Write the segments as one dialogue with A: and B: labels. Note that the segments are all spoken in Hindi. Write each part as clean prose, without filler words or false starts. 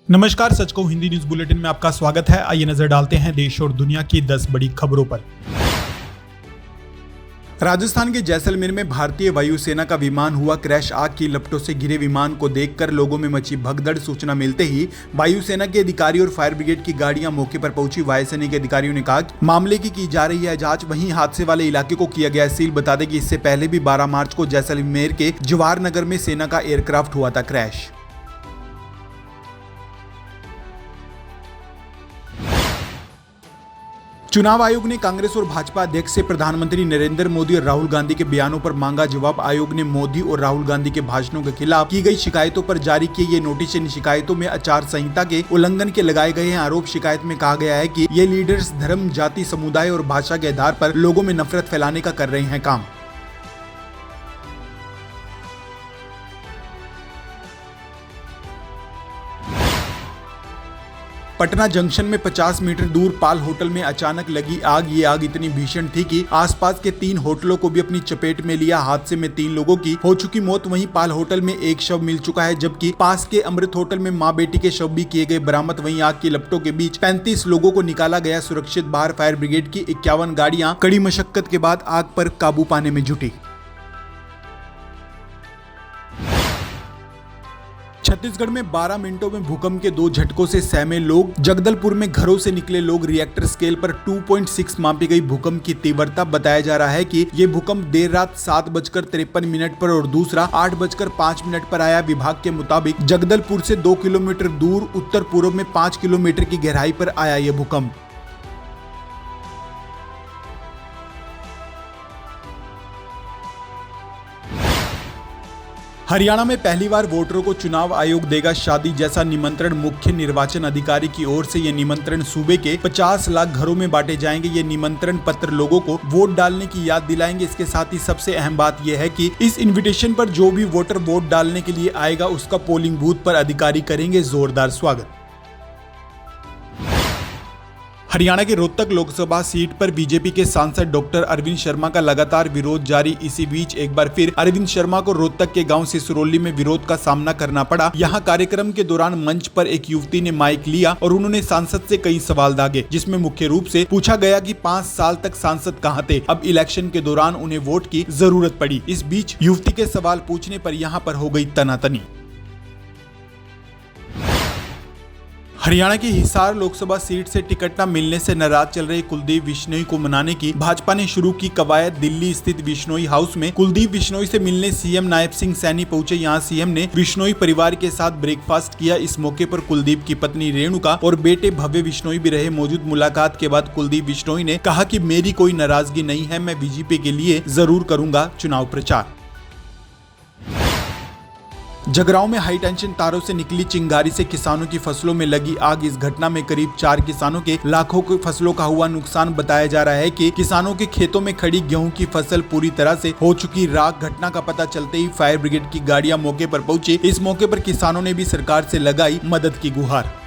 A: नमस्कार, सच कहूं हिंदी न्यूज बुलेटिन में आपका स्वागत है। आइए नजर डालते हैं देश और दुनिया की 10 बड़ी खबरों पर। राजस्थान के जैसलमेर में भारतीय वायुसेना का विमान हुआ क्रैश। आग की लपटों से घिरे विमान को देखकर लोगों में मची भगदड़। सूचना मिलते ही वायुसेना के अधिकारी और फायर ब्रिगेड की गाड़ियां मौके पर पहुंची। वायुसेना के अधिकारियों ने कहा कि मामले की जा रही है जांच। वहीं हादसे वाले इलाके को किया गया सील। बता दें कि इससे पहले भी 12 मार्च को जैसलमेर के जवाहर नगर में सेना का एयरक्राफ्ट हुआ था क्रैश। चुनाव आयोग ने कांग्रेस और भाजपा अध्यक्ष से प्रधानमंत्री नरेंद्र मोदी और राहुल गांधी के बयानों पर मांगा जवाब। आयोग ने मोदी और राहुल गांधी के भाषणों के खिलाफ की गई शिकायतों पर जारी किए ये नोटिस। इन शिकायतों में आचार संहिता के उल्लंघन के लगाए गए हैं आरोप। शिकायत में कहा गया है कि ये लीडर्स धर्म, जाति, समुदाय और भाषा के आधार पर लोगों में नफरत फैलाने का कर रहे हैं काम। पटना जंक्शन में 50 मीटर दूर पाल होटल में अचानक लगी आग। ये आग इतनी भीषण थी कि आसपास के 3 होटलों को भी अपनी चपेट में लिया। हादसे में 3 लोगों की हो चुकी मौत। वहीं पाल होटल में एक शव मिल चुका है, जबकि पास के अमृत होटल में मां बेटी के शव भी किए गए बरामद। वहीं आग की लपटों के बीच 35 लोगों को निकाला गया सुरक्षित बाहर। फायर ब्रिगेड की 51 गाड़ियां कड़ी मशक्कत के बाद आग पर काबू पाने में जुटी। छत्तीसगढ़ में 12 मिनटों में भूकंप के 2 झटकों से सहमे लोग। जगदलपुर में घरों से निकले लोग। रिएक्टर स्केल पर 2.6 मापी गई भूकंप की तीव्रता। बताया जा रहा है कि ये भूकंप देर रात 7:53 पर और दूसरा 8:05 पर आया। विभाग के मुताबिक जगदलपुर से 2 किलोमीटर दूर उत्तर पूर्व में 5 किलोमीटर की गहराई पर आया ये भूकंप। हरियाणा में पहली बार वोटरों को चुनाव आयोग देगा शादी जैसा निमंत्रण। मुख्य निर्वाचन अधिकारी की ओर से ये निमंत्रण सूबे के 50 लाख घरों में बांटे जाएंगे। ये निमंत्रण पत्र लोगों को वोट डालने की याद दिलाएंगे। इसके साथ ही सबसे अहम बात यह है कि इस इन्विटेशन पर जो भी वोटर वोट डालने के लिए आएगा उसका पोलिंग बूथ पर अधिकारी करेंगे जोरदार स्वागत। हरियाणा के रोहतक लोकसभा सीट पर बीजेपी के सांसद डॉक्टर अरविंद शर्मा का लगातार विरोध जारी। इसी बीच एक बार फिर अरविंद शर्मा को रोहतक के गांव सिसरौली में विरोध का सामना करना पड़ा। यहां कार्यक्रम के दौरान मंच पर एक युवती ने माइक लिया और उन्होंने सांसद से कई सवाल दागे, जिसमें मुख्य रूप से पूछा गया कि 5 साल तक सांसद कहां थे, अब इलेक्शन के दौरान उन्हें वोट की जरूरत पड़ी। इस बीच युवती के सवाल पूछने पर यहां पर हो गई तनातनी। हरियाणा की हिसार लोकसभा सीट से टिकट न मिलने से नाराज चल रहे कुलदीप बिश्नोई को मनाने की भाजपा ने शुरू की कवायद। दिल्ली स्थित बिश्नोई हाउस में कुलदीप बिश्नोई से मिलने सीएम नायब सिंह सैनी पहुंचे। यहां सीएम ने बिश्नोई परिवार के साथ ब्रेकफास्ट किया। इस मौके पर कुलदीप की पत्नी रेणुका और बेटे भव्य बिश्नोई भी रहे मौजूद। मुलाकात के बाद कुलदीप बिश्नोई ने कहा कि मेरी कोई नाराजगी नहीं है, मैं बीजेपी के लिए जरूर करूंगा चुनाव प्रचार। जगरांव में हाई टेंशन तारों से निकली चिंगारी से किसानों की फसलों में लगी आग। इस घटना में करीब 4 किसानों के लाखों की फसलों का हुआ नुकसान। बताया जा रहा है कि किसानों के खेतों में खड़ी गेहूं की फसल पूरी तरह से हो चुकी राख। घटना का पता चलते ही फायर ब्रिगेड की गाड़ियां मौके पर पहुंची। इस मौके पर किसानों ने भी सरकार से लगाई मदद की गुहार।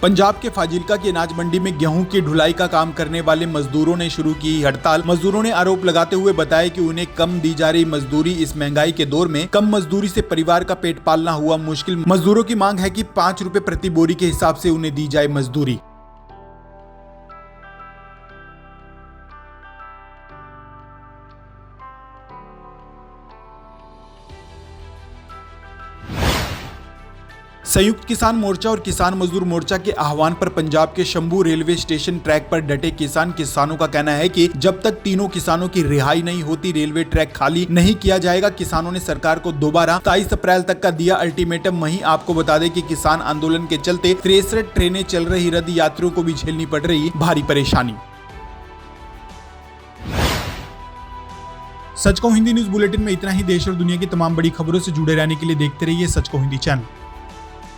A: पंजाब के फाजिल्का की अनाज मंडी में गेहूं की ढुलाई का काम करने वाले मजदूरों ने शुरू की हड़ताल। मजदूरों ने आरोप लगाते हुए बताया कि उन्हें कम दी जा रही मजदूरी। इस महंगाई के दौर में कम मजदूरी से परिवार का पेट पालना हुआ मुश्किल। मजदूरों की मांग है कि 5 रुपए प्रति बोरी के हिसाब से उन्हें दी जाए मजदूरी। संयुक्त किसान मोर्चा और किसान मजदूर मोर्चा के आह्वान पर पंजाब के शंभू रेलवे स्टेशन ट्रैक पर डटे किसानों का कहना है कि जब तक तीनों किसानों की रिहाई नहीं होती रेलवे ट्रैक खाली नहीं किया जाएगा। किसानों ने सरकार को दोबारा 23 अप्रैल तक का दिया अल्टीमेटम। वहीं आपको बता दें कि किसान आंदोलन के चलते 63 ट्रेनें चल रही रद्द। यात्रियों को भी झेलनी पड़ रही भारी परेशानी। सच कहूं हिंदी न्यूज बुलेटिन में इतना ही। देश और दुनिया की तमाम बड़ी खबरों से जुड़े रहने के लिए देखते रहिए सच कहूं हिंदी चैनल।